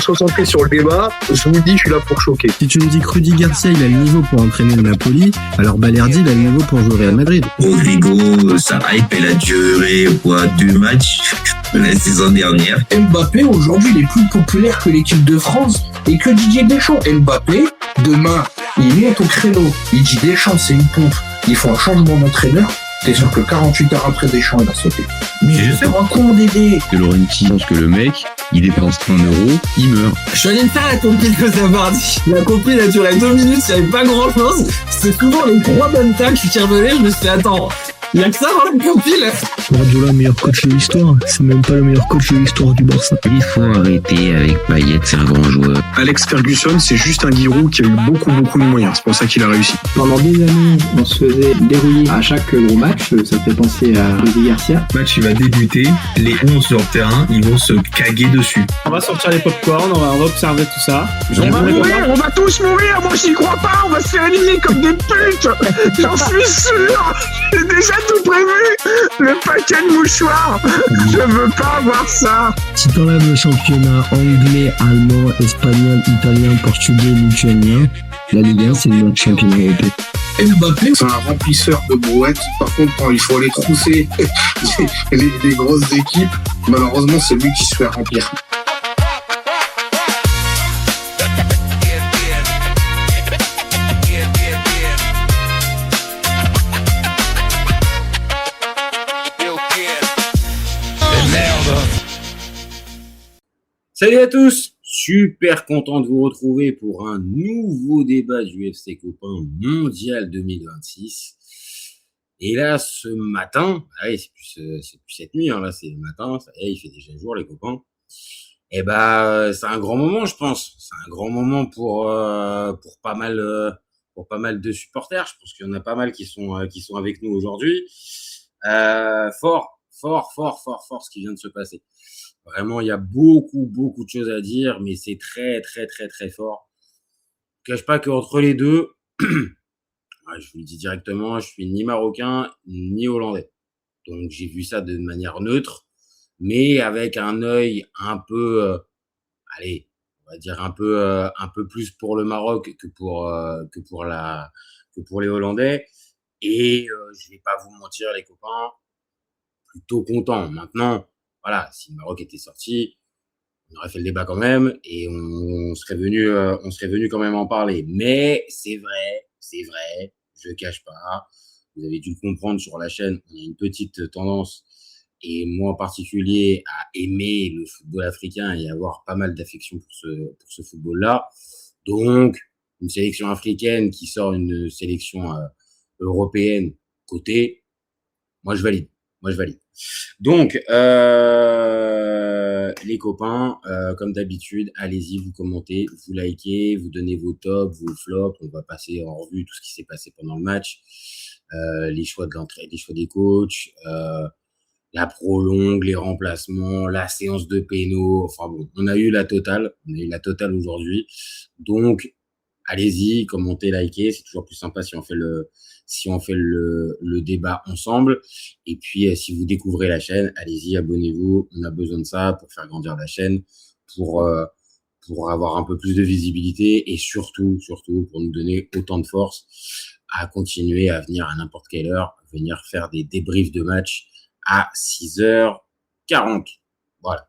se concentrer sur le débat. Je vous le dis, je suis là pour choquer. Si tu me dis que Rudy Garcia, il a le niveau pour entraîner le Napoli, alors Balerdi, il a le niveau pour jouer au Real Madrid. Rodrigo, sa hype, elle a duré, 2 matchs la saison dernière. Mbappé, aujourd'hui, il est plus populaire que l'équipe de France et que Didier Deschamps. Mbappé, demain, il monte au créneau. Il dit Deschamps, c'est une pompe. Il faut un changement d'entraîneur. T'es sûr que 48 heures après Deschamps, il va sauter. Mais je sais pas con, Dédé. Que Laurenti pense que le mec, il dépense 1 euro, il meurt. Je suis allé me faire la compil que ça dit. La compil, elle a duré 2 minutes, il n'y avait pas grand chose. C'est souvent les 3 bonnes tacles, je suis revenu, je me suis dit, attends, il y a que ça dans la compil. Guardiola, meilleur coach de l'histoire. C'est même pas le meilleur coach de l'histoire du Barça. Il faut arrêter avec Payet, c'est un grand joueur. Alex Ferguson, c'est juste un Giroud qui a eu beaucoup de moyens. C'est pour ça qu'il a réussi. Pendant des années, on se faisait dérouiller à chaque gros match. Ça fait penser à Rudy Garcia. Le match, il va débuter. Les 11 sur le terrain, ils vont se caguer dessus. On va sortir les popcorn, on va observer tout ça. On va tous mourir. Moi, j'y crois pas. On va se faire éliminer comme des putes. J'en suis sûr. J'ai déjà tout prévu. Le paquet de mouchoirs. Je veux pas avoir ça. Si t'enlèves le championnat anglais, allemand, espagnol, italien, portugais, lituanien, la Ligue 1, c'est le meilleur championnat européen. Mbappé, c'est un remplisseur de brouettes. Par contre, quand il faut aller trousser les grosses équipes, malheureusement, c'est lui qui se fait remplir. Salut à tous, super content de vous retrouver pour un nouveau débat du UFC Copain Mondial 2026. Et là, ce matin, c'est plus cette nuit, là c'est le matin, il fait déjà jour les copains. Et c'est un grand moment, je pense. C'est un grand moment pour pas mal de supporters. Je pense qu'il y en a pas mal qui sont avec nous aujourd'hui. Fort ce qui vient de se passer. Vraiment, il y a beaucoup de choses à dire, mais c'est très fort. Je ne cache pas qu'entre les deux, je vous le dis directement, je suis ni marocain ni hollandais. Donc, j'ai vu ça de manière neutre, mais avec un œil un peu, on va dire un peu plus pour le Maroc que pour les Hollandais. Et je vais pas vous mentir, les copains, plutôt content. Maintenant, voilà, si le Maroc était sorti, on aurait fait le débat quand même et on serait venu quand même en parler. Mais c'est vrai, je cache pas. Vous avez dû le comprendre sur la chaîne, on a une petite tendance, et moi en particulier, à aimer le football africain et avoir pas mal d'affection pour ce football-là. Donc, une sélection africaine qui sort une sélection européenne côté, moi je valide. Donc, les copains, comme d'habitude, allez-y, vous commentez, vous likez, vous donnez vos tops, vos flops. On va passer en revue tout ce qui s'est passé pendant le match, les choix de l'entrée, les choix des coachs, la prolongue, les remplacements, la séance de pénaux. Enfin bon, on a eu la totale aujourd'hui. Donc, allez-y, commentez, likez. C'est toujours plus sympa si on fait le débat ensemble. Et puis, si vous découvrez la chaîne, allez-y, abonnez-vous. On a besoin de ça pour faire grandir la chaîne, pour avoir un peu plus de visibilité et surtout, pour nous donner autant de force à continuer à venir à n'importe quelle heure, venir faire des débriefs de match à 6h40. Voilà.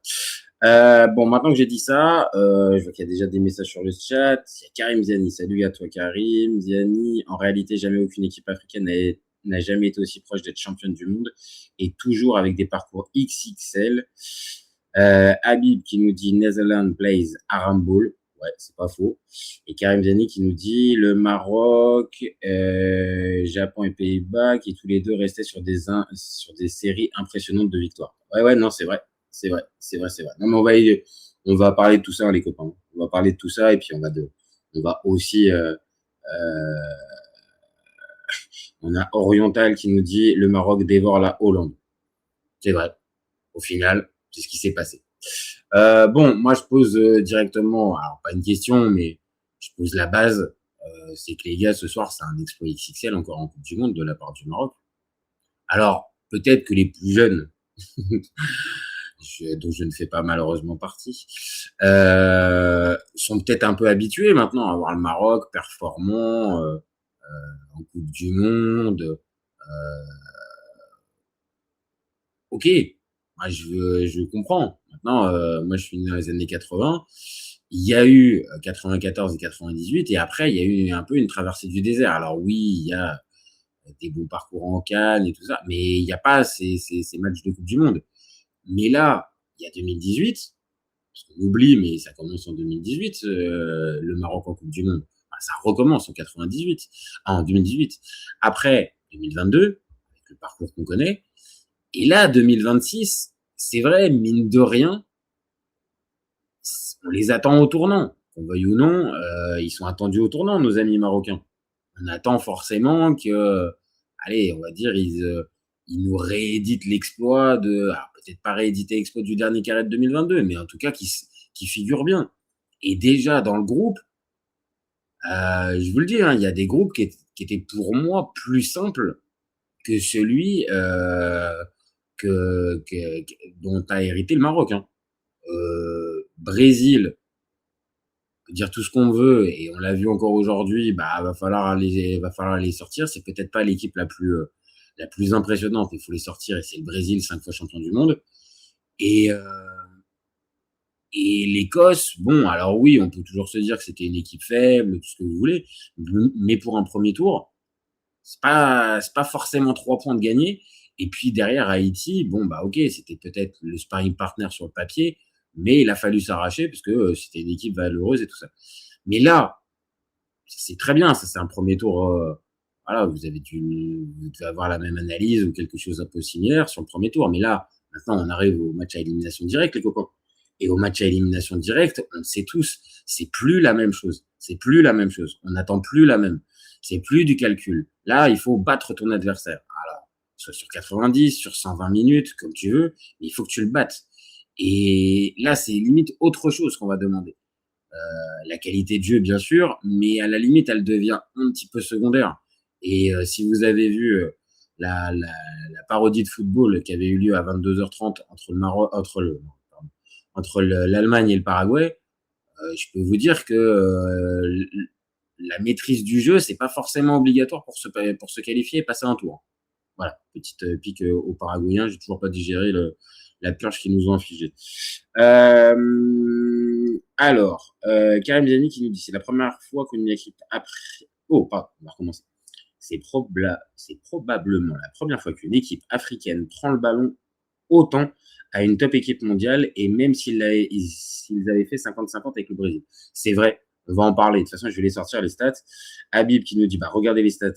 Bon, maintenant que j'ai dit ça, je vois qu'il y a déjà des messages sur le chat. Il y a Karim Ziani. Salut à toi, Karim Ziani. En réalité, jamais aucune équipe africaine n'a jamais été aussi proche d'être championne du monde et toujours avec des parcours XXL. Habib qui nous dit Netherlands plays Aram Ball. Ouais, c'est pas faux. Et Karim Ziani qui nous dit le Maroc, Japon et Pays-Bas qui tous les deux restaient sur des séries impressionnantes de victoires. Ouais, non, c'est vrai. Non, mais on va parler de tout ça, les copains. On va parler de tout ça et puis on va aussi, on a Oriental qui nous dit le Maroc dévore la Hollande. C'est vrai. Au final, c'est ce qui s'est passé. Bon, moi, je pose directement, alors pas une question, mais je pose la base. C'est que les gars, ce soir, c'est un exploit XXL encore en Coupe du Monde de la part du Maroc. Alors, peut-être que les plus jeunes, dont je ne fais pas malheureusement partie, sont peut-être un peu habitués maintenant à voir le Maroc performant en Coupe du Monde. Ok, moi je comprends. Maintenant, moi je suis né dans les années 80. Il y a eu 94 et 98, et après il y a eu un peu une traversée du désert. Alors oui, il y a des bons parcours en CAN et tout ça, mais il n'y a pas ces matchs de Coupe du Monde. Mais là, il y a 2018, parce qu'on oublie, mais ça commence en 2018, le Maroc en Coupe du Monde. Enfin, ça recommence en 2018. Après, 2022, avec le parcours qu'on connaît. Et là, 2026, c'est vrai, mine de rien, on les attend au tournant. Qu'on veuille ou non, ils sont attendus au tournant, nos amis marocains. On attend forcément que, allez, on va dire, ils nous rééditent l'exploit alors peut-être pas rééditer l'exploit du dernier carré de 2022, mais en tout cas qui figure bien. Et déjà dans le groupe, je vous le dis, hein, il y a des groupes qui étaient pour moi plus simples que celui dont a hérité le Maroc. Hein. Brésil, on peut dire tout ce qu'on veut, et on l'a vu encore aujourd'hui, va falloir les sortir. C'est peut-être pas l'équipe la plus impressionnante, il faut les sortir, et c'est le Brésil, 5 fois champion du monde. Et l'Écosse, bon, alors oui, on peut toujours se dire que c'était une équipe faible, tout ce que vous voulez, mais pour un premier tour, c'est pas forcément 3 points de gagner. Et puis derrière Haïti, bon, ok, c'était peut-être le sparring partner sur le papier, mais il a fallu s'arracher parce que c'était une équipe valeureuse et tout ça. Mais là, c'est très bien, ça c'est un premier tour. Voilà, vous devez avoir la même analyse ou quelque chose un peu similaire sur le premier tour. Mais là, maintenant, on arrive au match à élimination directe, les copains. Et au match à élimination directe, on le sait tous, c'est plus la même chose. C'est plus la même chose. On n'attend plus la même. C'est plus du calcul. Là, il faut battre ton adversaire. Alors, soit sur 90, sur 120 minutes, comme tu veux, mais il faut que tu le battes. Et là, c'est limite autre chose qu'on va demander. La qualité de jeu, bien sûr, mais à la limite, elle devient un petit peu secondaire. Et si vous avez vu la parodie de football qui avait eu lieu à 22h30 entre l'Allemagne et le Paraguay, je peux vous dire que la maîtrise du jeu, c'est pas forcément obligatoire pour se qualifier et passer un tour. Voilà, petite pique aux Paraguayens, j'ai toujours pas digéré la purge qu'ils nous ont infligée. Alors, Karim Zani qui nous dit, c'est la première fois qu'une équipe on va recommencer. C'est probablement la première fois qu'une équipe africaine prend le ballon autant à une top équipe mondiale, et même s'ils avaient fait 50-50 avec le Brésil. C'est vrai, on va en parler. De toute façon, je vais les sortir, les stats. Habib qui nous dit, regardez les stats.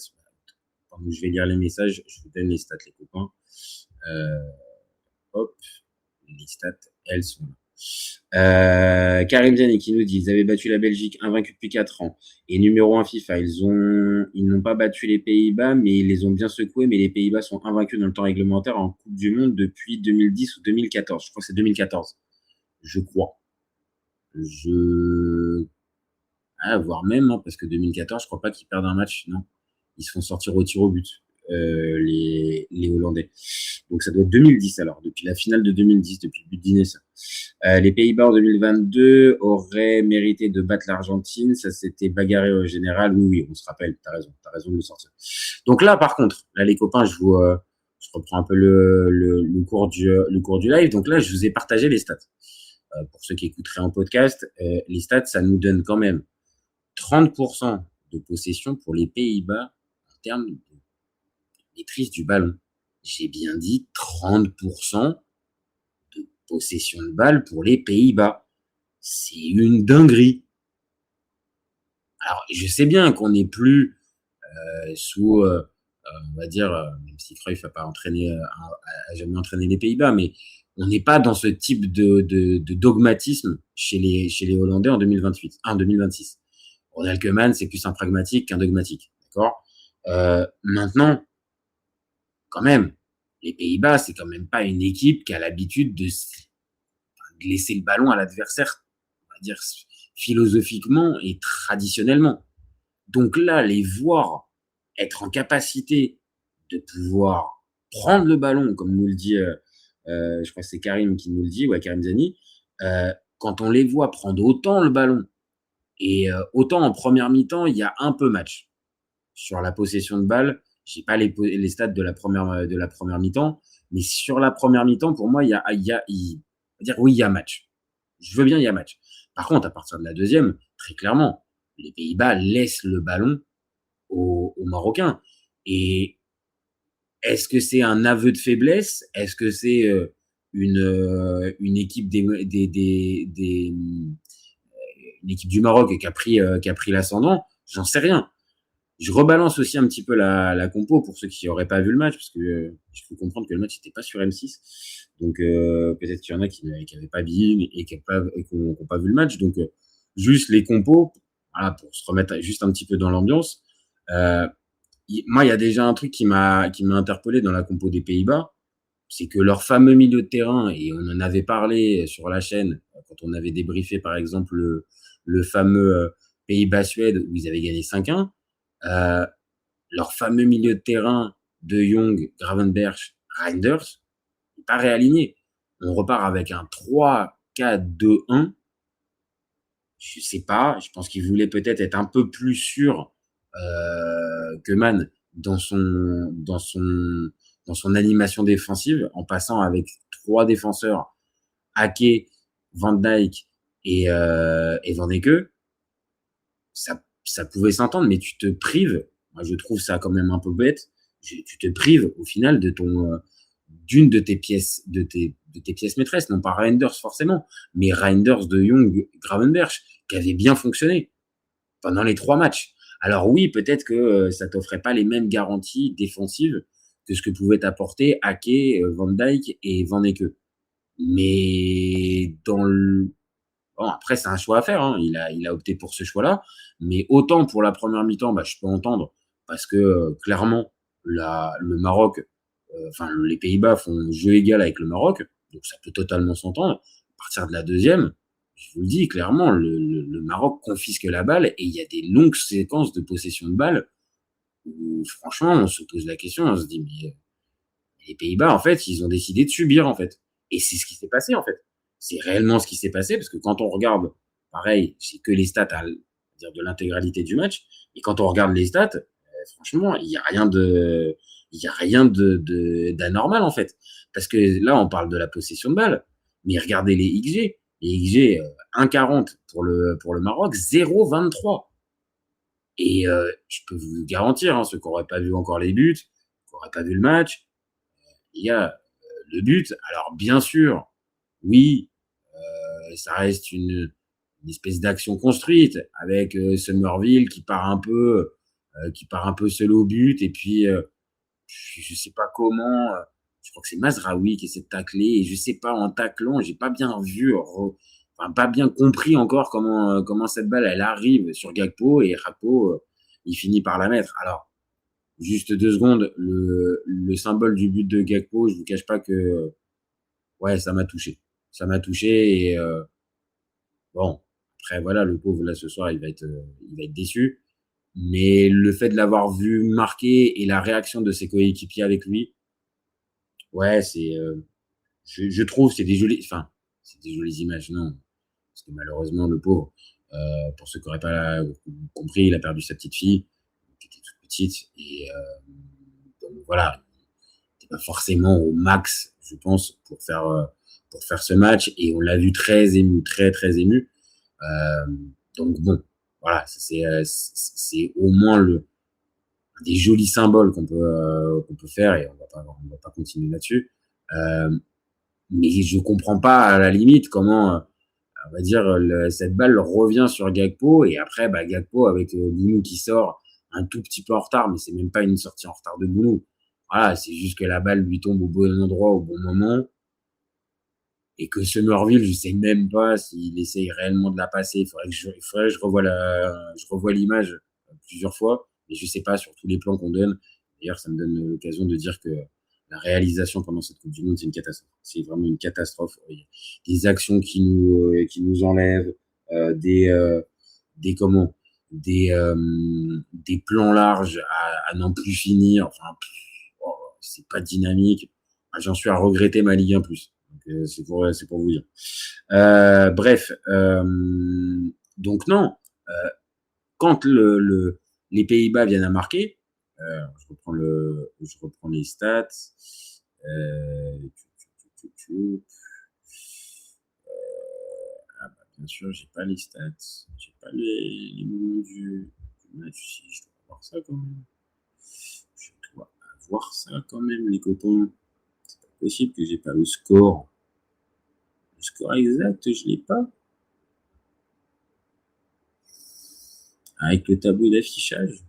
Je vais lire les messages, je vous donne les stats, les copains. Hop, les stats, elles sont là. Karim Zani qui nous dit, ils avaient battu la Belgique invaincue depuis 4 ans et numéro 1 FIFA. Ils n'ont pas battu les Pays-Bas, mais ils les ont bien secoués. Mais les Pays-Bas sont invaincus dans le temps réglementaire en Coupe du Monde depuis 2010 ou 2014. Je crois que c'est 2014. Je crois. Voire même, hein, parce que 2014, je crois pas qu'ils perdent un match, non. Ils se font sortir au tir au but, les Hollandais. Donc ça doit être 2010 alors, depuis la finale de 2010, depuis le but d'Inessa. Les Pays-Bas en 2022 auraient mérité de battre l'Argentine, ça s'était bagarré au général. Oui, on se rappelle, t'as raison de le sortir. Donc là, par contre, là les copains, je reprends un peu le cours du live. Donc là, je vous ai partagé les stats. Pour ceux qui écouteraient en podcast, les stats, ça nous donne quand même 30% de possession pour les Pays-Bas en termes de maîtrise du ballon. J'ai bien dit 30% de possession de balle pour les Pays-Bas. C'est une dinguerie. Alors, je sais bien qu'on n'est plus sous, on va dire, même si Cruyff n'a pas a jamais entraîné les Pays-Bas, mais on n'est pas dans ce type de dogmatisme chez les Hollandais en 2026. Ronald Koeman, c'est plus un pragmatique qu'un dogmatique. D'accord ? Maintenant, quand même, les Pays-Bas, c'est quand même pas une équipe qui a l'habitude de laisser le ballon à l'adversaire, on va dire philosophiquement et traditionnellement. Donc là, les voir être en capacité de pouvoir prendre le ballon, comme nous le dit je crois que c'est Karim qui nous le dit, ouais, Karim Zani, quand on les voit prendre autant le ballon et autant en première mi-temps, il y a un peu match. Sur la possession de balle, j'ai pas les stats de la première mi-temps, mais sur la première mi-temps, pour moi, il va dire oui, il y a match. Je veux bien, il y a match. Par contre, à partir de la deuxième, très clairement, les Pays-Bas laissent le ballon aux Marocains. Et est-ce que c'est un aveu de faiblesse? Est-ce que c'est une équipe une équipe du Maroc qui a pris l'ascendant? J'en sais rien. Je rebalance aussi un petit peu la compo pour ceux qui n'auraient pas vu le match, parce que je peux comprendre que le match n'était pas sur M6. Donc peut-être qu'il y en a qui n'avaient pas BeIN et qui n'ont pas vu le match. Donc juste les compos, voilà, pour se remettre juste un petit peu dans l'ambiance. Moi, il y a déjà un truc qui m'a interpellé dans la compo des Pays-Bas, c'est que leur fameux milieu de terrain, et on en avait parlé sur la chaîne quand on avait débriefé par exemple le fameux Pays-Bas-Suède où ils avaient gagné 5-1. Leur fameux milieu de terrain de Jong, Gravenberch, Reinders n'est pas réaligné. On repart avec un 3-4-2-1. Je sais pas, je pense qu'il voulait peut-être être un peu plus sûr que Man dans son animation défensive, en passant avec 3 défenseurs, Ake, Van Dijk et Van de Ven. Ça pouvait s'entendre, mais tu te prives. Moi, je trouve ça quand même un peu bête. Tu te prives au final d'une de tes pièces maîtresses, non pas Reinders forcément, mais Reinders, De Jong, Gravenberch, qui avait bien fonctionné pendant les 3 matchs. Alors oui, peut-être que ça t'offrait pas les mêmes garanties défensives que ce que pouvaient apporter Ake, Van Dijk et Van de Ven. Mais bon, après, c'est un choix à faire, hein. Il a opté pour ce choix-là. Mais autant pour la première mi-temps, je peux entendre, parce que clairement, le Maroc, les Pays-Bas font jeu égal avec le Maroc, donc ça peut totalement s'entendre. À partir de la deuxième, je vous le dis clairement, le Maroc confisque la balle et il y a des longues séquences de possession de balle où, franchement, on se pose la question, on se dit, mais les Pays-Bas, en fait, ils ont décidé de subir, en fait. Et c'est ce qui s'est passé, en fait. C'est réellement ce qui s'est passé, parce que quand on regarde, pareil, c'est que les stats à dire de l'intégralité du match, et quand on regarde les stats, franchement, il y a rien d'anormal, en fait. Parce que là, on parle de la possession de balle, mais regardez les XG. Les XG, 1,40 pour le Maroc, 0,23. Et je peux vous garantir, ceux qui n'auraient pas vu encore les buts, qui n'auraient pas vu le match, il y a le but. Alors, bien sûr, oui, ça reste une espèce d'action construite avec Summerville qui part un peu seul au but, et puis je sais pas comment, je crois que c'est Mazraoui qui essaie de tacler, et je sais pas, en taclant, j'ai pas bien vu, pas bien compris encore comment cette balle elle arrive sur Gakpo, et Gakpo il finit par la mettre. Alors juste 2 secondes, le symbole du but de Gakpo, je vous cache pas que ouais, ça m'a touché, et bon, après voilà, le pauvre là ce soir il va être déçu, mais le fait de l'avoir vu marquer et la réaction de ses coéquipiers avec lui, ouais, c'est je trouve c'est des jolies images, non, parce que malheureusement le pauvre, pour ceux qui n'auraient pas compris, il a perdu sa petite fille qui était toute petite, et donc voilà, il n'était pas forcément au max, je pense, pour faire ce match, et on l'a vu très ému, très très ému. Donc bon, voilà, c'est au moins des jolis symboles qu'on peut faire, et on va pas continuer là-dessus. Mais je comprends pas à la limite comment, on va dire, cette balle revient sur Gakpo, et après Gakpo avec Bounou qui sort un tout petit peu en retard, mais c'est même pas une sortie en retard de Bounou. Voilà, c'est juste que la balle lui tombe au bon endroit au bon moment, et que Summerville, je sais même pas s'il essaye réellement de la passer. Il faudrait que je revoie l'image plusieurs fois, mais je sais pas, sur tous les plans qu'on donne. D'ailleurs, ça me donne l'occasion de dire que la réalisation pendant cette Coupe du Monde, c'est une catastrophe. C'est vraiment une catastrophe. Des actions qui nous enlèvent, des plans larges à n'en plus finir. Enfin, c'est pas dynamique. J'en suis à regretter ma Ligue 1+. Donc, c'est pour vous dire. Bref, donc non, quand les Pays-Bas viennent à marquer, je reprends les stats. Bien sûr, j'ai pas les stats, j'ai pas les moments du match. Si, je dois avoir ça quand même. Je dois avoir ça quand même, les copains. C'est pas possible que j'ai pas le score. Le score exact, je l'ai pas. Avec le tableau d'affichage.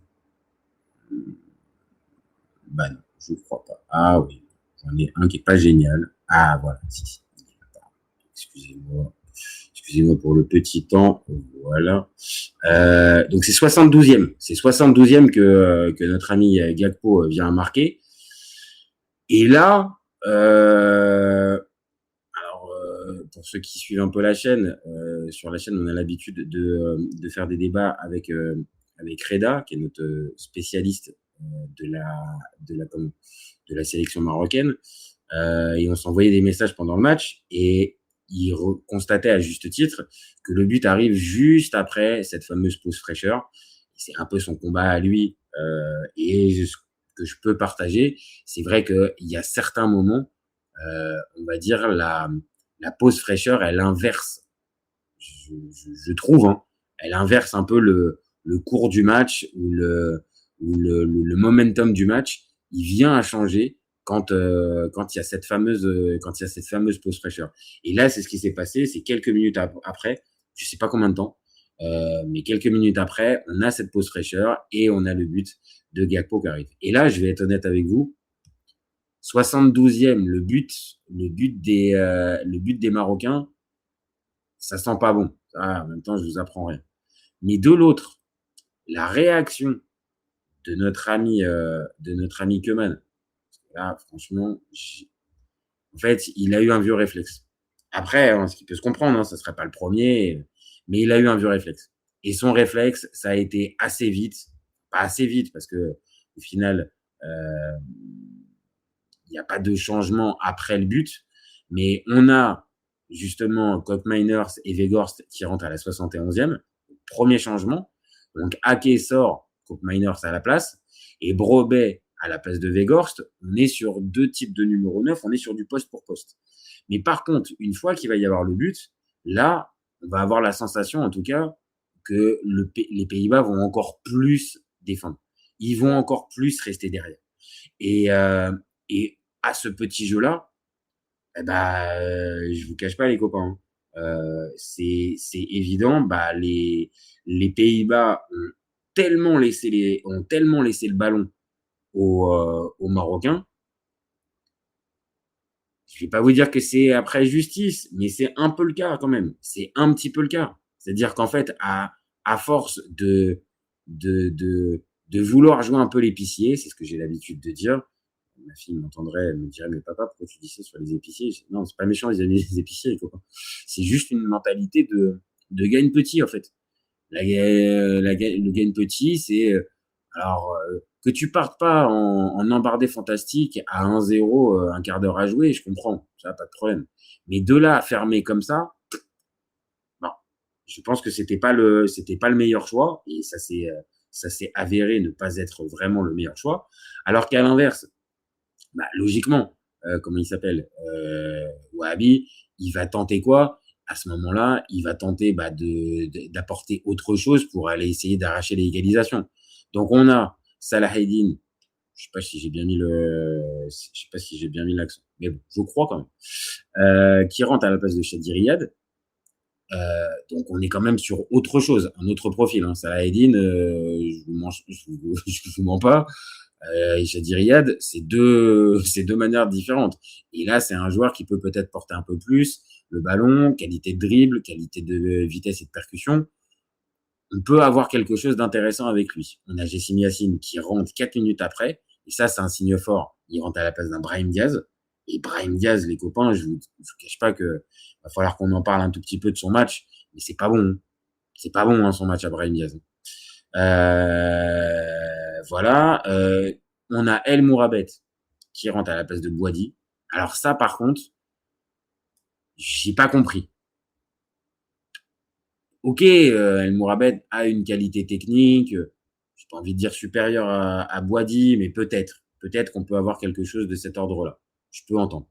Bah non, je crois pas. Ah oui, j'en ai un qui est pas génial. Ah voilà, si. Excusez-moi pour le petit temps. Voilà. Donc c'est 72e. C'est 72e que notre ami Gakpo vient à marquer. Et là, pour ceux qui suivent un peu la chaîne, sur la chaîne, on a l'habitude de faire des débats avec Reda, qui est notre spécialiste de la sélection marocaine. Et on s'envoyait des messages pendant le match et il constatait à juste titre que le but arrive juste après cette fameuse pause fraîcheur. C'est un peu son combat à lui, et ce que je peux partager, c'est vrai qu'il y a certains moments, on va dire la pause fraîcheur, elle inverse, je trouve, hein, elle inverse un peu le cours du match ou le momentum du match. Il vient à changer quand il y a cette fameuse pause fraîcheur. Et là, c'est ce qui s'est passé. C'est quelques minutes après, je sais pas combien de temps, mais quelques minutes après, on a cette pause fraîcheur et on a le but de Gakpo qui arrive. Et là, je vais être honnête avec vous, 72e, le but des Marocains, ça sent pas bon. En même temps, je vous apprends rien. Mais de l'autre, la réaction de notre ami Keman, là, franchement, en fait, il a eu un vieux réflexe. Après, ce qui peut se comprendre, ça serait pas le premier, mais il a eu un vieux réflexe. Et son réflexe, ça a été assez vite, pas assez vite, parce que au final, il n'y a pas de changement après le but, mais on a justement Koopmeiners et Weghorst qui rentrent à la 71e. Premier changement. Donc, Ake sort, Koopmeiners à la place, et Brobbey à la place de Weghorst. On est sur deux types de numéro 9, on est sur du poste pour poste. Mais par contre, une fois qu'il va y avoir le but, là, on va avoir la sensation, en tout cas, que les Pays-Bas vont encore plus défendre. Ils vont encore plus rester derrière. Et à ce petit jeu-là, je vous cache pas, les copains, c'est évident. Les Pays-Bas ont tellement laissé le ballon aux Marocains. Je vais pas vous dire que c'est après justice, mais c'est un peu le cas quand même. C'est un petit peu le cas. C'est-à-dire qu'en fait, à force de vouloir jouer un peu l'épicier, c'est ce que j'ai l'habitude de dire. Ma fille m'entendrait, me dirait, mais papa, pourquoi tu dis ça sur les épiciers? Non, c'est pas méchant, les épiciers, les copains. C'est juste une mentalité de gagne petit, en fait. Le gagne petit, c'est, que tu partes pas en embardé fantastique à 1-0, un quart d'heure à jouer, je comprends. Ça, pas de problème. Mais de là à fermer comme ça, non. Je pense que c'était pas le meilleur choix, et ça s'est avéré ne pas être vraiment le meilleur choix. Alors qu'à l'inverse, logiquement, comment il s'appelle, Wahabi, il va tenter quoi? À ce moment-là, il va tenter d'apporter autre chose pour aller essayer d'arracher les égalisations. Donc on a Salah Eddin, je sais pas si j'ai bien mis l'accent, mais bon, je crois quand même, qui rentre à la place de Chadi Riyad. Donc on est quand même sur autre chose, un autre profil. Salah Eddin, je vous mens pas. Et Chadi Riyad, c'est deux manières différentes. Et là, c'est un joueur qui peut peut-être porter un peu plus le ballon, qualité de dribble, qualité de vitesse et de percussion. On peut avoir quelque chose d'intéressant avec lui. On a Jessim Yassine qui rentre 4 minutes après, et ça, c'est un signe fort. Il rentre à la place d'un Brahim Diaz. Et Brahim Diaz, les copains, je vous cache pas que va falloir qu'on en parle un tout petit peu de son match, mais c'est pas bon. C'est pas bon, son match à Brahim Diaz. Voilà. On a El Mourabet qui rentre à la place de Bouhaddi. Alors ça, par contre, j'ai pas compris. Ok, El Mourabet a une qualité technique, j'ai pas envie de dire supérieure à Boadi, mais peut-être qu'on peut avoir quelque chose de cet ordre-là. Je peux entendre.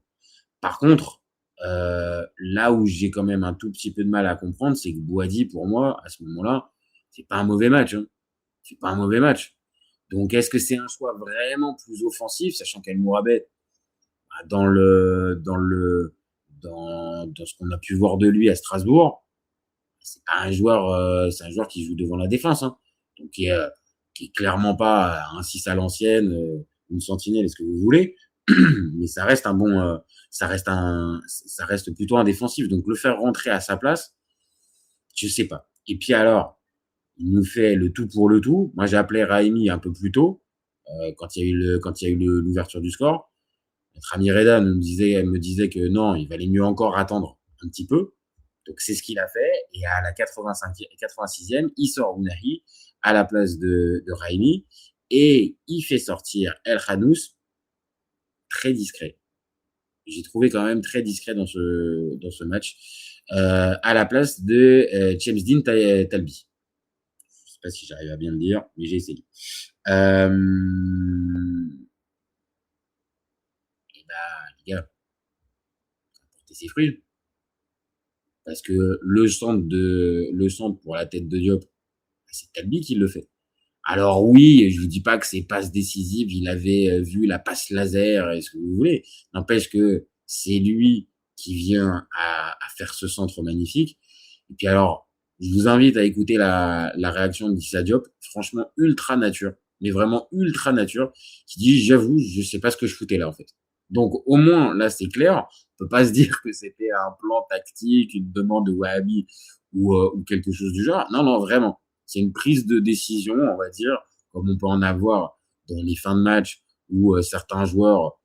Par contre, là où j'ai quand même un tout petit peu de mal à comprendre, c'est que Boadi, pour moi, à ce moment-là, c'est pas un mauvais match. Hein. C'est pas un mauvais match. Donc, est-ce que c'est un choix vraiment plus offensif, sachant qu'El Mourabet, dans ce qu'on a pu voir de lui à Strasbourg, c'est pas un joueur, c'est un joueur qui joue devant la défense, hein. Donc qui est clairement pas un 6 à l'ancienne, une sentinelle, est-ce que vous voulez, mais ça reste un bon, ça reste plutôt un défensif. Donc le faire rentrer à sa place, je sais pas. Et puis alors, il nous fait le tout pour le tout. Moi, j'ai appelé Raimi un peu plus tôt, quand il y a eu l'ouverture du score. Notre ami Reda me disait que non, il valait mieux encore attendre un petit peu. Donc, c'est ce qu'il a fait. Et à la 86e, il sort Ounahi à la place de Raimi. Et il fait sortir El Khanous, très discret. J'ai trouvé quand même très discret dans ce match, à la place de Chemsdin Talbi. Je sais pas si j'arrive à bien le dire, mais j'ai essayé. Et les gars, ça a porté ses fruits. Parce que le centre pour la tête de Diop, c'est Talbi qui le fait. Alors oui, je vous dis pas que c'est passe décisive, il avait vu la passe laser et ce que vous voulez. N'empêche que c'est lui qui vient à faire ce centre magnifique. Et puis alors, je vous invite à écouter la réaction d'Issa Diop, franchement ultra nature, mais vraiment ultra nature, qui dit, j'avoue, je sais pas ce que je foutais là en fait. Donc au moins, là c'est clair, on peut pas se dire que c'était un plan tactique, une demande de Wahabi ou quelque chose du genre. Non, vraiment. C'est une prise de décision, on va dire, comme on peut en avoir dans les fins de match où certains joueurs,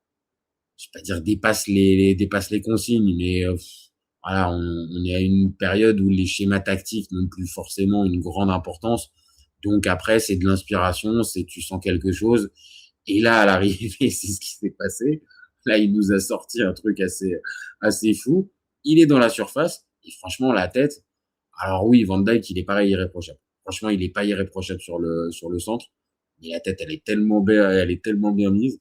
je vais pas dire dépassent les consignes, mais voilà, on est à une période où les schémas tactiques n'ont plus forcément une grande importance. Donc après, c'est de l'inspiration, c'est tu sens quelque chose. Et là, à l'arrivée, c'est ce qui s'est passé. Là, il nous a sorti un truc assez fou. Il est dans la surface et franchement, la tête. Alors oui, Van Dijk, il est pareil irréprochable. Franchement, il est pas irréprochable sur le centre. Mais la tête, elle est tellement bien mise.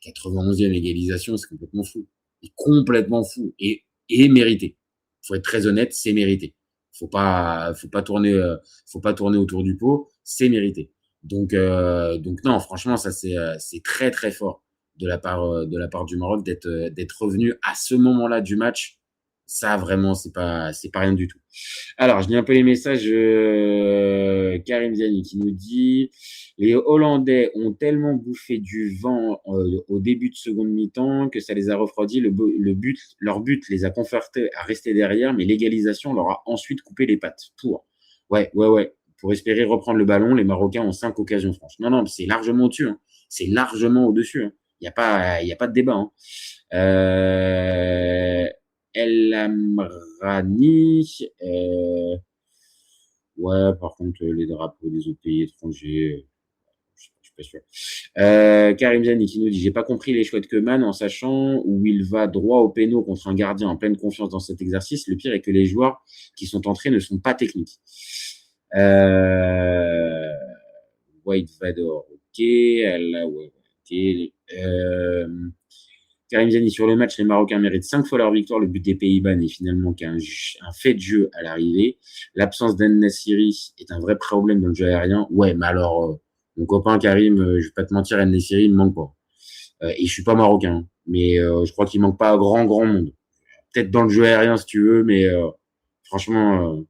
91e égalisation, c'est complètement fou. Et complètement fou. Et mérité. Faut être très honnête, c'est mérité. Faut pas tourner autour du pot. C'est mérité. Donc non, franchement, ça c'est très très fort de la part du Maroc d'être revenu à ce moment-là du match. Ça, vraiment, c'est pas rien du tout. Alors, je lis un peu les messages. Karim Ziani qui nous dit « Les Hollandais ont tellement bouffé du vent au début de seconde mi-temps que ça les a refroidis. Leur but les a confortés à rester derrière, mais l'égalisation leur a ensuite coupé les pattes. Ouais. Pour espérer reprendre le ballon, les Marocains ont 5 occasions franches. Non, c'est largement au-dessus. Hein. C'est largement au-dessus. Hein. Il y a pas de débat. Hein. El Amrani, ouais, par contre, les drapeaux des autres pays étrangers, je suis pas sûr. Karim Zani qui nous dit, j'ai pas compris les choix de Koeman en sachant où il va droit au péno contre un gardien en pleine confiance dans cet exercice. Le pire est que les joueurs qui sont entrés ne sont pas techniques. White Vador, ok, là, ouais, ok. Karim Ziani, sur le match, les Marocains méritent 5 fois leur victoire. Le but des Pays-Bas n'est finalement qu'un fait de jeu à l'arrivée. L'absence d'En Nassiri est un vrai problème dans le jeu aérien. Ouais, mais alors, mon copain Karim, je vais pas te mentir, En Nassiri, il me manque pas. Et je suis pas marocain, mais je crois qu'il manque pas à grand monde. Peut-être dans le jeu aérien si tu veux, mais franchement,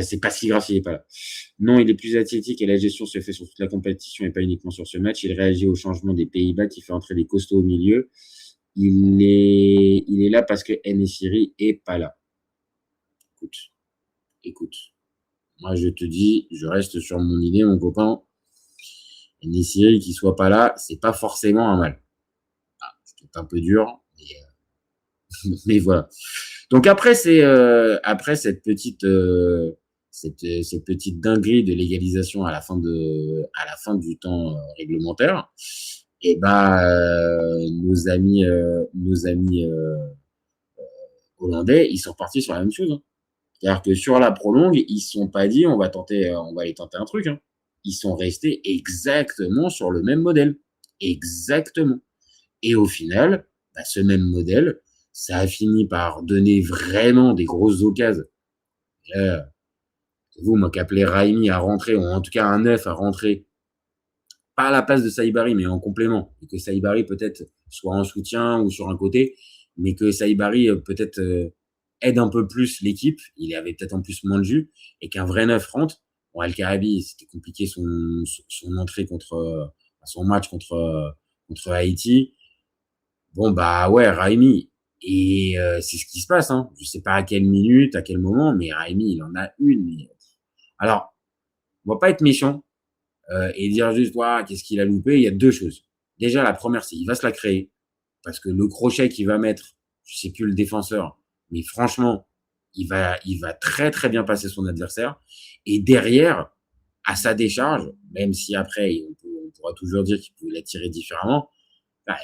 c'est pas si grave s'il est pas là. Non, il est plus athlétique et la gestion se fait sur toute la compétition et pas uniquement sur ce match. Il réagit au changement des Pays-Bas qui fait entrer des costauds au milieu. Il est là parce que En-Nesyri est pas là. Écoute. Moi, je te dis, je reste sur mon idée, mon copain. En-Nesyri qui soit pas là, c'est pas forcément un mal. C'est peut-être un peu dur, mais voilà. Donc après, après cette petite dinguerie de légalisation à la fin du temps réglementaire. Et nos amis hollandais, ils sont repartis sur la même chose. Hein. C'est-à-dire que sur la prolongue, ils se sont pas dit on va aller tenter un truc. Hein. Ils sont restés exactement sur le même modèle. Exactement. Et au final, ce même modèle, ça a fini par donner vraiment des grosses occasions. Moi qu'appelez Raimi à rentrer, ou en tout cas un neuf à rentrer, pas à la place de Saibari, mais en complément. Et que Saibari peut-être soit en soutien ou sur un côté, mais que Saibari peut-être aide un peu plus l'équipe. Il avait peut-être en plus moins de jus. Et qu'un vrai neuf rentre. Bon, El Karabi, c'était compliqué son entrée son match contre Haïti. Bon, ouais, Raimi. Et c'est ce qui se passe. Hein. Je sais pas à quelle minute, à quel moment, mais Raimi, il en a une. Alors, on va pas être méchant et dire juste, qu'est-ce qu'il a loupé. Il y a deux choses. Déjà, la première, c'est qu'il va se la créer. Parce que le crochet qu'il va mettre, je sais plus le défenseur, mais franchement, il va très, très bien passer son adversaire. Et derrière, à sa décharge, même si après, on pourra toujours dire qu'il pouvait la tirer différemment,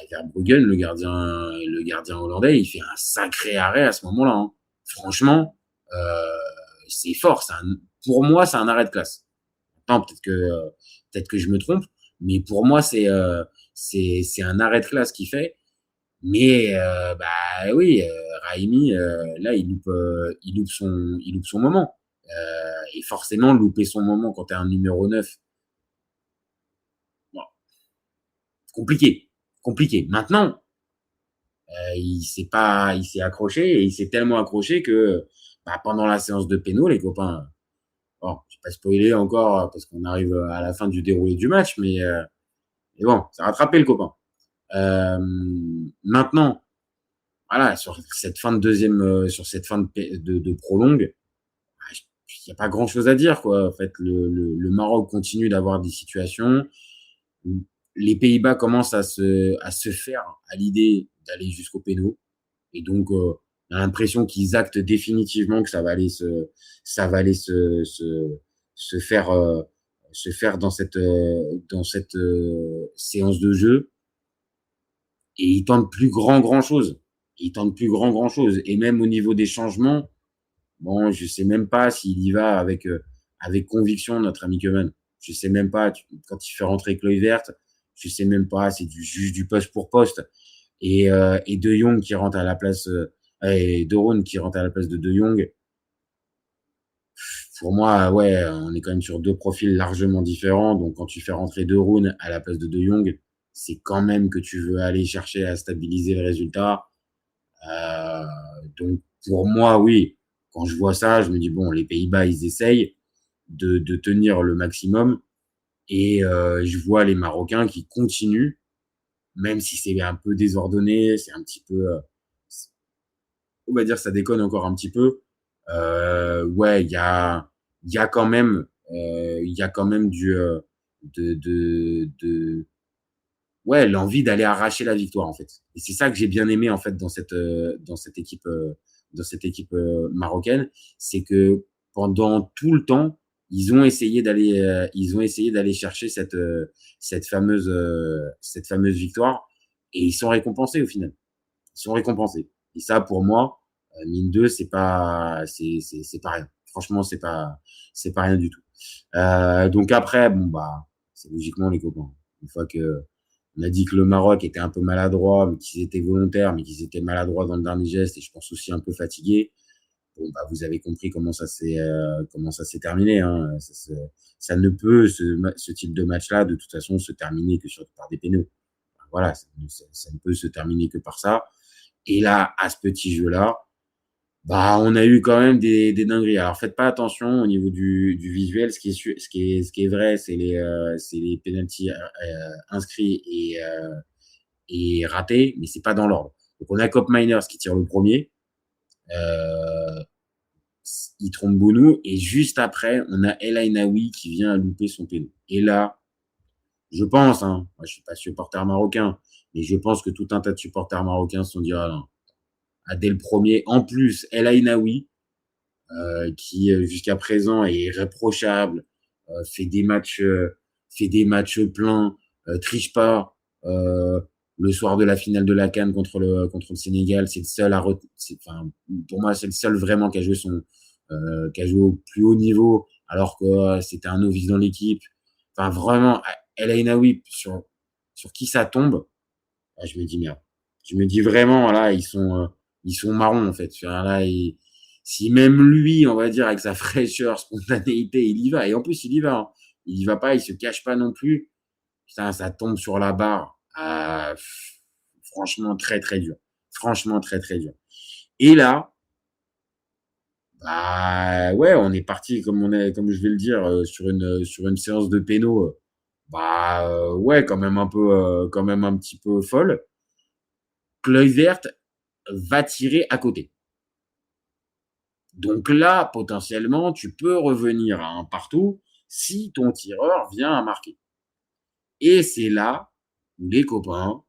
Verbruggen, le gardien hollandais, il fait un sacré arrêt à ce moment-là. Hein. Franchement, c'est fort. Pour moi, c'est un arrêt de classe. Attends, peut-être que je me trompe, mais pour moi, c'est un arrêt de classe qu'il fait. Mais oui, Raimi, là, il loupe son moment. Et forcément, louper son moment quand t'es un numéro 9, compliqué. Maintenant, il s'est accroché et il s'est tellement accroché que pendant la séance de péno, les copains, je vais pas spoiler encore parce qu'on arrive à la fin du déroulé du match, mais bon, ça a rattrapé le copain. Maintenant, voilà, sur cette fin de deuxième, sur cette fin de prolongue, il n'y a pas grand chose à dire, quoi. En fait, le Maroc continue d'avoir des situations. Les Pays-Bas commencent à se faire à l'idée d'aller jusqu'au péno. Et donc, on a l'impression qu'ils actent définitivement que ça va aller se faire dans cette séance de jeu. Et ils tentent plus grand chose. Et même au niveau des changements, bon, je sais même pas s'il y va avec conviction, notre ami Keman. Je sais même pas, quand il fait rentrer Kluivert, je sais même pas, c'est juste du poste pour poste. Et De Jong qui rentre à la place, et De Roon qui rentre à la place de Jong. Pour moi, ouais, on est quand même sur deux profils largement différents. Donc, quand tu fais rentrer De Roon à la place de Jong, c'est quand même que tu veux aller chercher à stabiliser le résultat. Donc, pour moi, oui, quand je vois ça, je me dis, bon, les Pays-Bas, ils essayent de tenir le maximum. Et je vois les Marocains qui continuent, même si c'est un peu désordonné, c'est un petit peu, on va dire, ça déconne encore un petit peu. Ouais, il y a quand même ouais, l'envie d'aller arracher la victoire, en fait. Et c'est ça que j'ai bien aimé, en fait, dans cette équipe marocaine, c'est que pendant tout le temps, ils ont essayé d'aller chercher cette fameuse victoire, et ils sont récompensés au final. Et ça, pour moi, mine 2, c'est pas rien. Franchement, c'est pas rien du tout. Donc après, bon, c'est logiquement les copains. Une fois que on a dit que le Maroc était un peu maladroit, mais qu'ils étaient volontaires, mais qu'ils étaient maladroits dans le dernier geste, et je pense aussi un peu fatigués. Bon, vous avez compris comment ça s'est terminé. Hein. Ça ne peut, ce type de match-là, de toute façon, se terminer que par des pénaux. Voilà, ça ne peut se terminer que par ça. Et là, à ce petit jeu-là, on a eu quand même des dingueries. Alors, faites pas attention au niveau du visuel. Ce qui est vrai, c'est les penalties inscrits et ratés, mais c'est pas dans l'ordre. Donc, on a Cop Miners qui tire le premier. Il trompe Bounou, et juste après, on a El Ainaoui qui vient à louper son péno. Et là, je pense, moi je suis pas supporter marocain, mais je pense que tout un tas de supporters marocains se sont dit, dès le premier, en plus, El Ainaoui, qui jusqu'à présent est irréprochable, fait des matchs pleins, triche pas, Le soir de la finale de la CAN contre le Sénégal, c'est le seul enfin, pour moi, c'est le seul vraiment qui a joué qui a joué au plus haut niveau, alors que c'était un novice dans l'équipe. Enfin, vraiment, El Ainaoui, sur qui ça tombe, je me dis merde. Je me dis vraiment, là, ils sont marrons, en fait. Enfin, là, si même lui, on va dire, avec sa fraîcheur, spontanéité, il y va. Et en plus, il y va. Hein. Il y va pas, il se cache pas non plus. Putain, ça tombe sur la barre. Franchement, très, très dur. Franchement, très, très dur. Et là, bah, ouais, on est parti, comme je vais le dire, sur une séance de péno, ouais, quand même un petit peu folle. L'œil verte va tirer à côté. Donc là, potentiellement, tu peux revenir à un partout si ton tireur vient à marquer. Et c'est là où les copains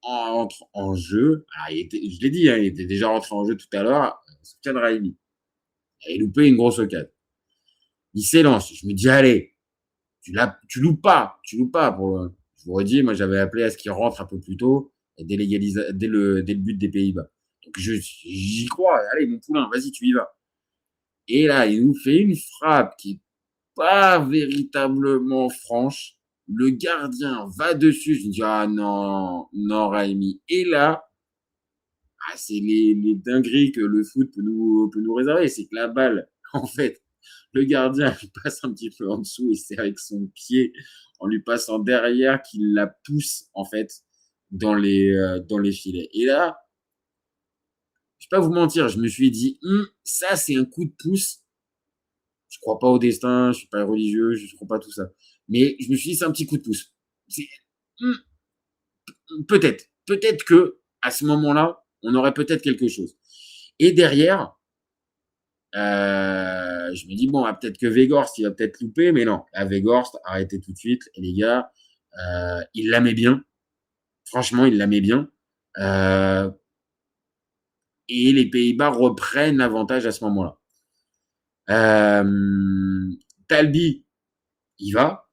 entrent en jeu. Alors, je l'ai dit, hein, il était déjà rentré en jeu tout à l'heure, Sofiane Raimi. Il a loupé une grosse occasion. Il s'élance. Je me dis, allez, tu loupes pas. Je vous redis, moi, j'avais appelé à ce qu'il rentre un peu plus tôt, dès le but des Pays-Bas. Donc, j'y crois. Allez, mon poulain, vas-y, tu y vas. Et là, il nous fait une frappe qui est pas véritablement franche. Le gardien va dessus. Je me dis, ah non, Raimi. Et là, c'est les dingueries que le foot peut nous réserver. C'est que la balle, en fait, le gardien lui passe un petit peu en dessous et c'est avec son pied, en lui passant derrière, qu'il la pousse, en fait, dans les filets. Et là, je vais pas vous mentir, je me suis dit, ça, c'est un coup de pouce. Je crois pas au destin, je suis pas religieux, je crois pas tout ça. Mais je me suis dit, c'est un petit coup de pouce. Peut-être que, à ce moment-là, on aurait peut-être quelque chose. Et derrière, je me dis, bon, peut-être que Weghorst, il va peut-être louper, mais non. À Weghorst, arrêtez tout de suite. Et les gars, il la met bien. Franchement, il la met bien. Et les Pays-Bas reprennent l'avantage à ce moment-là. Talbi, il va.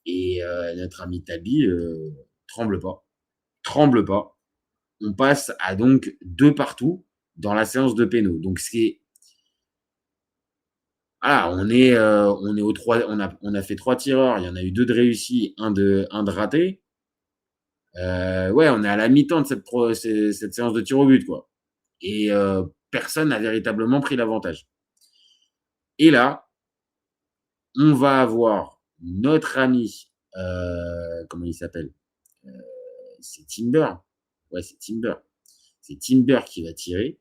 Et notre ami Talbi tremble pas. On passe à donc 2 partout dans la séance de péno. Donc on est au 3, on a fait 3 tireurs, il y en a eu 2 de réussis, un de raté. Ouais, on est à la mi-temps de cette séance de tir au but, quoi. Et personne n'a véritablement pris l'avantage. Et là, on va avoir notre ami, comment il s'appelle, c'est Timber. Ouais, c'est Timber. C'est Timber qui va tirer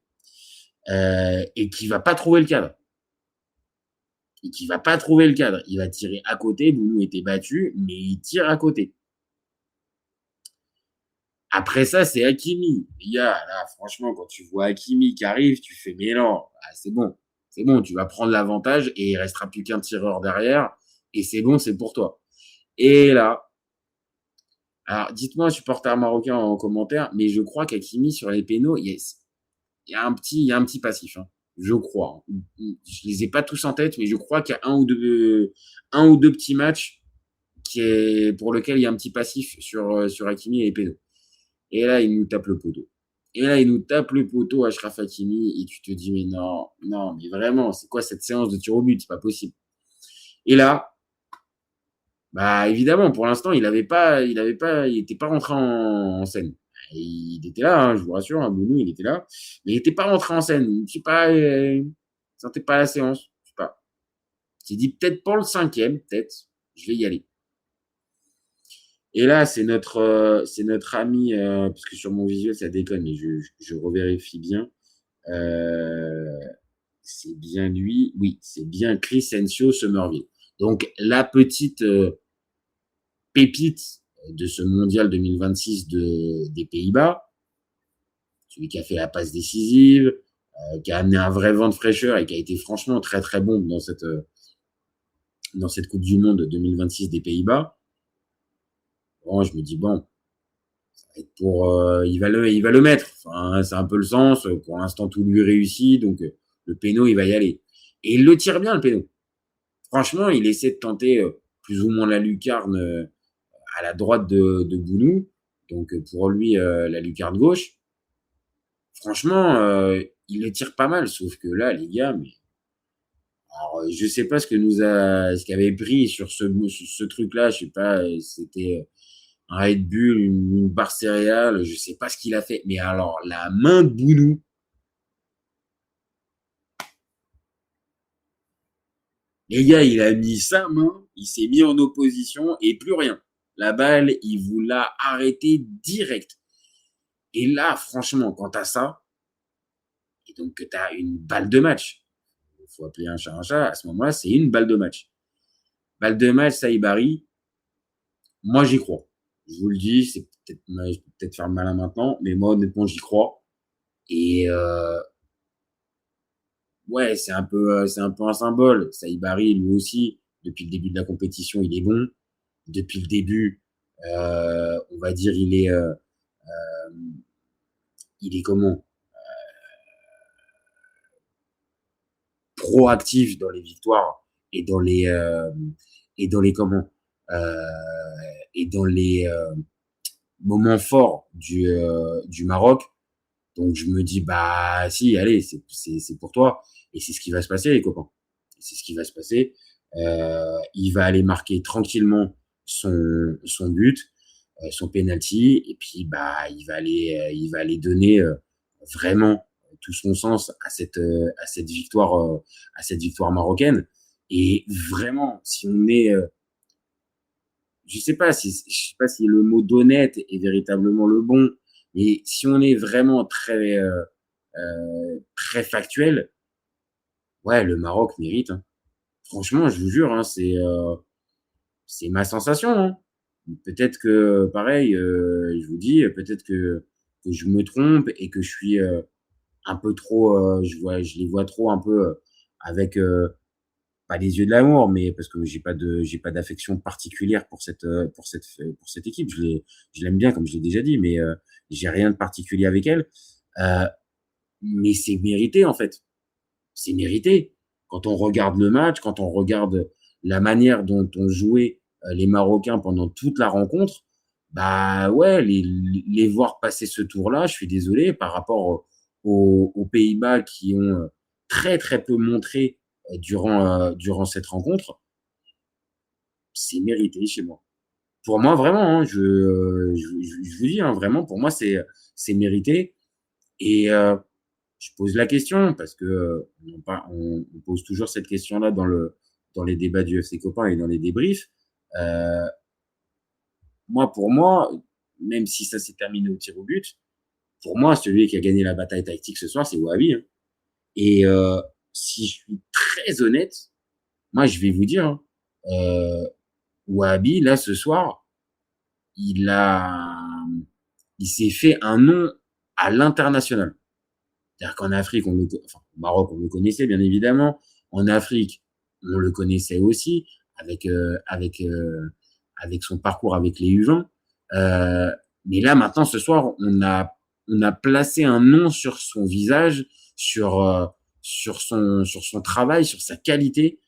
et qui va pas trouver le cadre. Il va tirer à côté. Bounou était battu, mais il tire à côté. Après ça, c'est Hakimi. Les gars, là, franchement, quand tu vois Hakimi qui arrive, tu fais mais non, c'est bon. C'est bon, tu vas prendre l'avantage et il restera plus qu'un tireur derrière. Et c'est bon, c'est pour toi. Et là, alors dites-moi, supporter marocain en commentaire, mais je crois qu'Hakimi sur les pénaux, il y a un petit passif, hein, je crois. Je les ai pas tous en tête, mais je crois qu'il y a un ou deux petits matchs pour lequel il y a un petit passif sur Hakimi et les pénaux. Et là, il nous tape le poteau. Achraf Hakimi, et tu te dis, mais non, mais vraiment, c'est quoi cette séance de tir au but? C'est pas possible. Et là, bah, évidemment, pour l'instant, il était pas rentré en scène. Il était là, hein, je vous rassure, hein, Bounou, il était là, mais il était pas rentré en scène. Je sais pas, sentait pas la séance, je sais pas. Il s'est dit, peut-être pour le 5e, peut-être, je vais y aller. Et là, c'est notre ami, parce que sur mon visuel, ça déconne, mais je revérifie bien. C'est bien lui. Oui, c'est bien Crescencio Somerville. Donc, la petite pépite de ce mondial 2026 des Pays-Bas. Celui qui a fait la passe décisive, qui a amené un vrai vent de fraîcheur et qui a été franchement très, très bon dans cette Coupe du Monde 2026 des Pays-Bas. Bon, je me dis, bon, ça va être il va le mettre. Enfin, c'est un peu le sens. Pour l'instant, tout lui réussit. Donc, le péno, il va y aller. Et il le tire bien, le péno. Franchement, il essaie de tenter plus ou moins la lucarne à la droite de Bounou, donc pour lui, la lucarne gauche. Franchement, il le tire pas mal, sauf que là, les gars, mais alors, je sais pas ce qu'avait pris sur ce truc-là. Je sais pas, c'était un Red Bull, une barre céréale, je sais pas ce qu'il a fait. Mais alors, la main de Bounou, les gars, il a mis sa main, il s'est mis en opposition et plus rien. La balle, il vous l'a arrêté direct. Et là, franchement, quand t'as ça, et donc que t'as une balle de match, il faut appeler un chat, à ce moment-là, c'est une balle de match. Balle de match, Saïbari, moi j'y crois. Je vous le dis, je peux peut-être faire le malin maintenant, mais moi honnêtement j'y crois. Et ouais, c'est un peu un symbole. Saïbari, lui aussi, depuis le début de la compétition, il est bon. Depuis le début, on va dire, il est comment? Proactif dans les victoires et dans les comment? Et dans les moments forts du Maroc. Donc je me dis bah si, allez, c'est pour toi. Et c'est ce qui va se passer, les copains. C'est ce qui va se passer. Il va aller marquer tranquillement son but, son penalty, et puis bah il va aller donner vraiment tout son sens à cette victoire marocaine. Et vraiment, si on est je sais pas si le mot d'honnête est véritablement le bon, mais si on est vraiment très factuel, ouais, le Maroc mérite, hein. Franchement, je vous jure, hein, c'est ma sensation, hein. Peut-être que, pareil, je vous dis, peut-être que je me trompe et que je suis un peu trop, je les vois trop un peu avec pas les yeux de l'amour, mais parce que j'ai pas d'affection particulière pour cette équipe. Je l'aime bien, comme je l'ai déjà dit, mais j'ai rien de particulier avec elle. Mais c'est mérité, en fait. C'est mérité. Quand on regarde le match, quand on regarde la manière dont ont joué les Marocains pendant toute la rencontre, bah ouais, les voir passer ce tour-là, je suis désolé, par rapport aux Pays-Bas qui ont très très peu montré durant cette rencontre, c'est mérité chez moi. Pour moi, vraiment, hein, je vous dis, hein, vraiment, pour moi, c'est mérité. Et je pose la question parce que on pose toujours cette question-là dans les débats du FC Copain et dans les débriefs. Pour moi, même si ça s'est terminé au tir au but, pour moi, celui qui a gagné la bataille tactique ce soir, c'est Wahhabi, hein. Et si je suis très honnête, moi, je vais vous dire, hein, Wahhabi, là, ce soir, il s'est fait un nom à l'international. C'est-à-dire qu'en Afrique, au Maroc, on le connaissait, bien évidemment. En Afrique, on le connaissait aussi, avec son parcours avec les U20. Mais là, maintenant, ce soir, on a placé un nom sur son visage, sur son travail, sur sa qualité.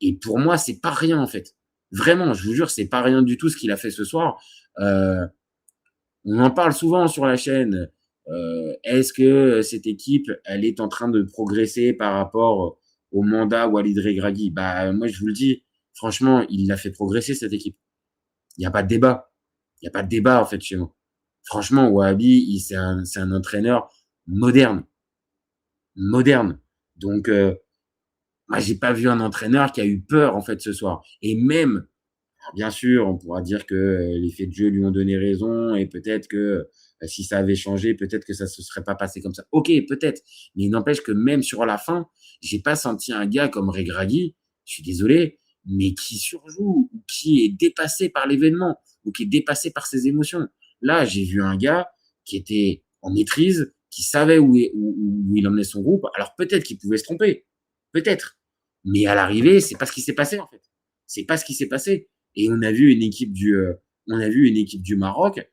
Et pour moi, c'est pas rien, en fait. Vraiment, je vous jure, c'est pas rien du tout ce qu'il a fait ce soir. On en parle souvent sur la chaîne. Est-ce que cette équipe, elle est en train de progresser par rapport au mandat Walid Regragui? Bah, moi, je vous le dis, franchement, il l'a fait progresser, cette équipe. Il n'y a pas de débat. Il n'y a pas de débat, en fait, chez moi. Franchement, Wahhabi, c'est un entraîneur moderne. Moderne. Donc, moi, j'ai pas vu un entraîneur qui a eu peur, en fait, ce soir. Et même, bien sûr, on pourra dire que les faits de jeu lui ont donné raison et peut-être que si ça avait changé, peut-être que ça se serait pas passé comme ça. Ok, peut-être. Mais il n'empêche que même sur la fin, j'ai pas senti un gars comme Regragui, je suis désolé, mais qui surjoue ou qui est dépassé par l'événement ou qui est dépassé par ses émotions. Là, j'ai vu un gars qui était en maîtrise, qui savait où il emmenait son groupe. Alors peut-être qu'il pouvait se tromper, peut-être. Mais à l'arrivée, c'est pas ce qui s'est passé, en fait. C'est pas ce qui s'est passé. Et on a vu une équipe du Maroc.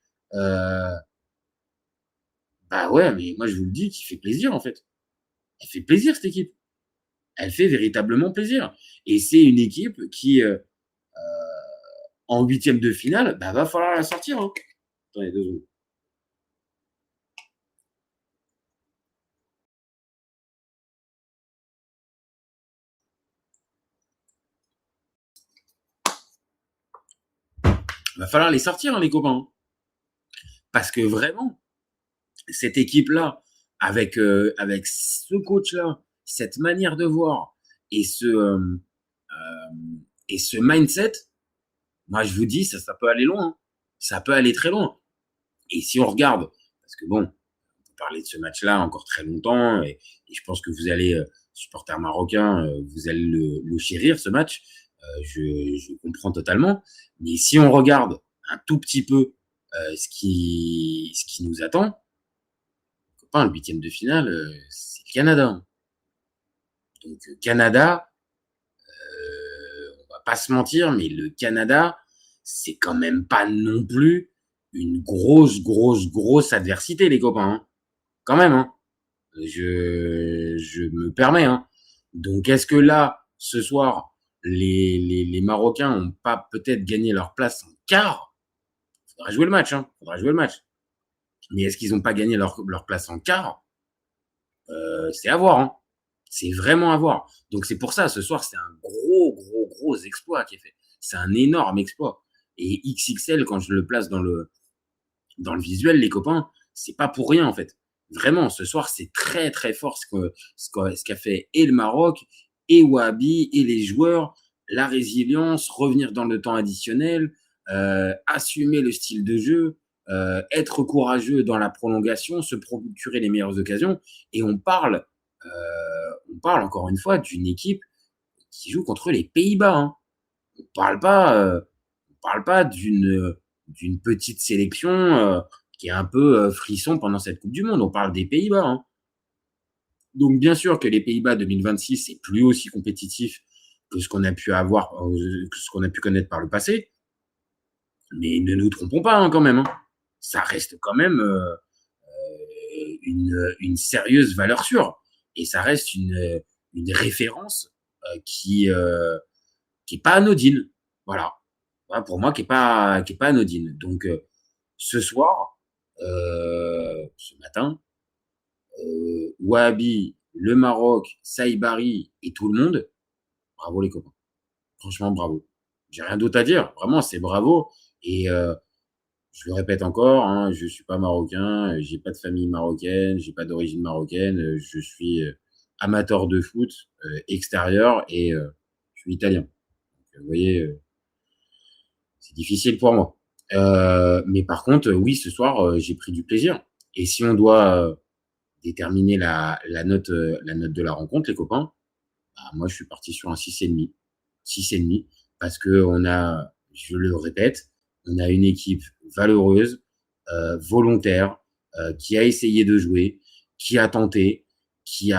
Bah ouais, mais moi je vous le dis, qui fait plaisir, en fait. Elle fait plaisir, cette équipe. Elle fait véritablement plaisir. Et c'est une équipe qui, en huitième de finale, bah, va falloir la sortir. Hein. Attendez, 2 secondes. Va falloir les sortir, hein, les copains. Parce que vraiment, cette équipe-là, avec ce coach-là, cette manière de voir et ce mindset, moi, je vous dis, ça peut aller loin. Hein. Ça peut aller très loin. Et si on regarde, parce que bon, on peut parler de ce match-là encore très longtemps, et je pense que vous allez, supporters marocains, vous allez le chérir, ce match. Je comprends totalement. Mais si on regarde un tout petit peu ce qui nous attend, copain, le huitième de finale, c'est le Canada. Donc, Canada, on va pas se mentir, mais le Canada, c'est quand même pas non plus une grosse adversité, les copains. Hein. Quand même, hein. Je me permets. Hein. Donc, est-ce que là, ce soir, les Marocains ont pas peut-être gagné leur place en quart? Faudra jouer le match, hein. Faudra jouer le match. Mais est-ce qu'ils n'ont pas gagné leur place en quart? C'est à voir, hein. C'est vraiment à voir. Donc, c'est pour ça, ce soir, c'est un gros exploit qui est fait. C'est un énorme exploit. Et XXL, quand je le place dans le visuel, les copains, c'est pas pour rien, en fait. Vraiment, ce soir, c'est très fort ce qu'a fait et le Maroc, et Wahbi, et les joueurs, la résilience, revenir dans le temps additionnel, assumer le style de jeu, être courageux dans la prolongation, se procurer les meilleures occasions. Et on parle encore une fois d'une équipe qui joue contre les Pays-Bas. Hein. On parle pas d'une petite sélection qui est un peu frisson pendant cette Coupe du Monde. On parle des Pays-Bas. Hein. Donc, bien sûr que les Pays-Bas 2026, c'est plus aussi compétitif que ce qu'on a pu que ce qu'on a pu connaître par le passé. Mais ne nous trompons pas, hein, quand même. Hein. Ça reste quand même une sérieuse valeur sûre. Et ça reste une référence qui est pas anodine. Voilà. Pour moi, qui est pas anodine. Donc, ce soir, ce matin, Wahbi, le Maroc, Saïbari et tout le monde, bravo les copains. Franchement, bravo. J'ai rien d'autre à dire. Vraiment, c'est bravo. Et je le répète encore, hein, je suis pas marocain, j'ai pas de famille marocaine, j'ai pas d'origine marocaine, je suis amateur de foot extérieur et je suis italien. Donc, vous voyez, c'est difficile pour moi. Mais par contre, oui, ce soir, j'ai pris du plaisir. Et si on doit déterminer la note de la rencontre, les copains, bah, moi, je suis parti sur un 6,5. 6,5, parce que on a, je le répète, on a une équipe valeureuse, volontaire, qui a essayé de jouer, qui a tenté, qui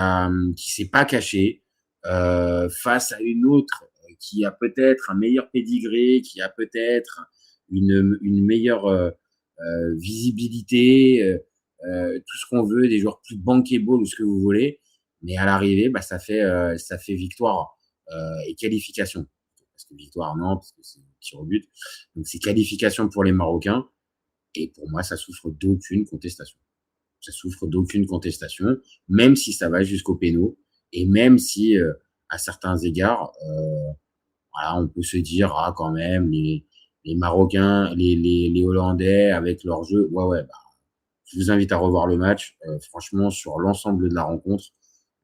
s'est pas caché, face à une autre qui a peut-être un meilleur pédigré, qui a peut-être une meilleure visibilité, tout ce qu'on veut, des joueurs plus bankable ou ce que vous voulez, mais à l'arrivée, bah, ça fait victoire et qualification. Parce que victoire, non, parce que c'est tir au but. Donc, c'est qualification pour les Marocains. Et pour moi, ça souffre d'aucune contestation. Ça souffre d'aucune contestation, même si ça va jusqu'au péno. Et même si, à certains égards, voilà, on peut se dire, ah, quand même, les Marocains, les Hollandais, avec leur jeu, ouais, bah, je vous invite à revoir le match. Franchement, sur l'ensemble de la rencontre,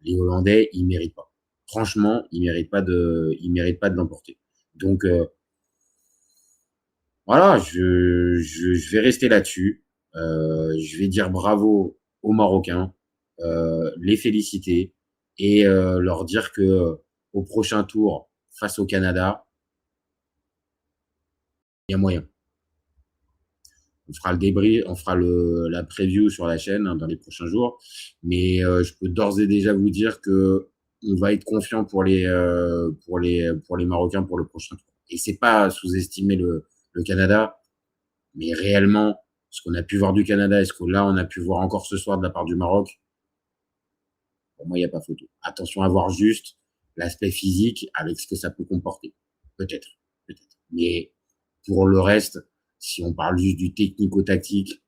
les Hollandais, ils méritent pas. Franchement, ils méritent pas de l'emporter. Donc, voilà, je vais rester là-dessus. Je vais dire bravo aux Marocains, les féliciter et leur dire que au prochain tour face au Canada, il y a moyen. On fera le débrief, on fera la preview sur la chaîne dans les prochains jours. Mais je peux d'ores et déjà vous dire que on va être confiant pour les Marocains pour le prochain tour. Et c'est pas sous-estimer le Canada, mais réellement, ce qu'on a pu voir du Canada et ce que là on a pu voir encore ce soir de la part du Maroc, pour moi, il n'y a pas photo. Attention à voir juste l'aspect physique avec ce que ça peut comporter. Peut-être. Mais Pour le reste, si on parle juste du technico-tactique,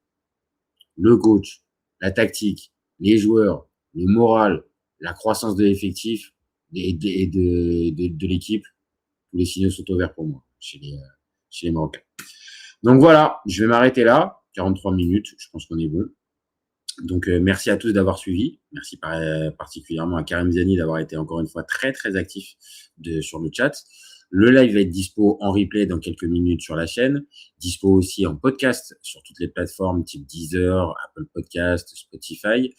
le coach, la tactique, les joueurs, le moral, la croissance de l'effectif et de l'équipe, tous les signaux sont ouverts pour moi chez les Marocains. Donc voilà, je vais m'arrêter là. 43 minutes, je pense qu'on est bon. Donc merci à tous d'avoir suivi. Merci particulièrement à Karim Ziani d'avoir été encore une fois très très actif sur le chat. Le live va être dispo en replay dans quelques minutes sur la chaîne. Dispo aussi en podcast sur toutes les plateformes type Deezer, Apple Podcast, Spotify.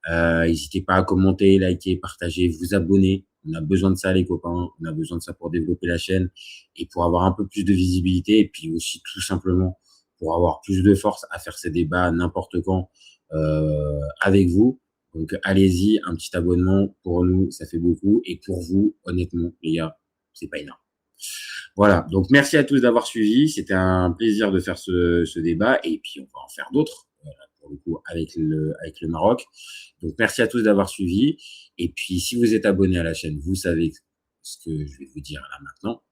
N'hésitez pas à commenter, liker, partager, vous abonner. On a besoin de ça, les copains. On a besoin de ça pour développer la chaîne et pour avoir un peu plus de visibilité. Et puis aussi, tout simplement, pour avoir plus de force à faire ces débats n'importe quand avec vous. Donc, allez-y, un petit abonnement. Pour nous, ça fait beaucoup. Et pour vous, honnêtement, les gars, c'est pas énorme. Voilà. Donc, merci à tous d'avoir suivi. C'était un plaisir de faire ce débat. Et puis, on va en faire d'autres. Pour le coup, avec le Maroc. Donc, merci à tous d'avoir suivi. Et puis, si vous êtes abonné à la chaîne, vous savez ce que je vais vous dire là maintenant.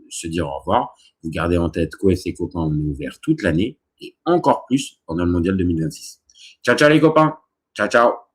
Se dire au revoir. Vous gardez en tête qu'OFC Copains, on est ouvert toute l'année et encore plus pendant le Mondial 2026. Ciao, ciao les copains. Ciao, ciao.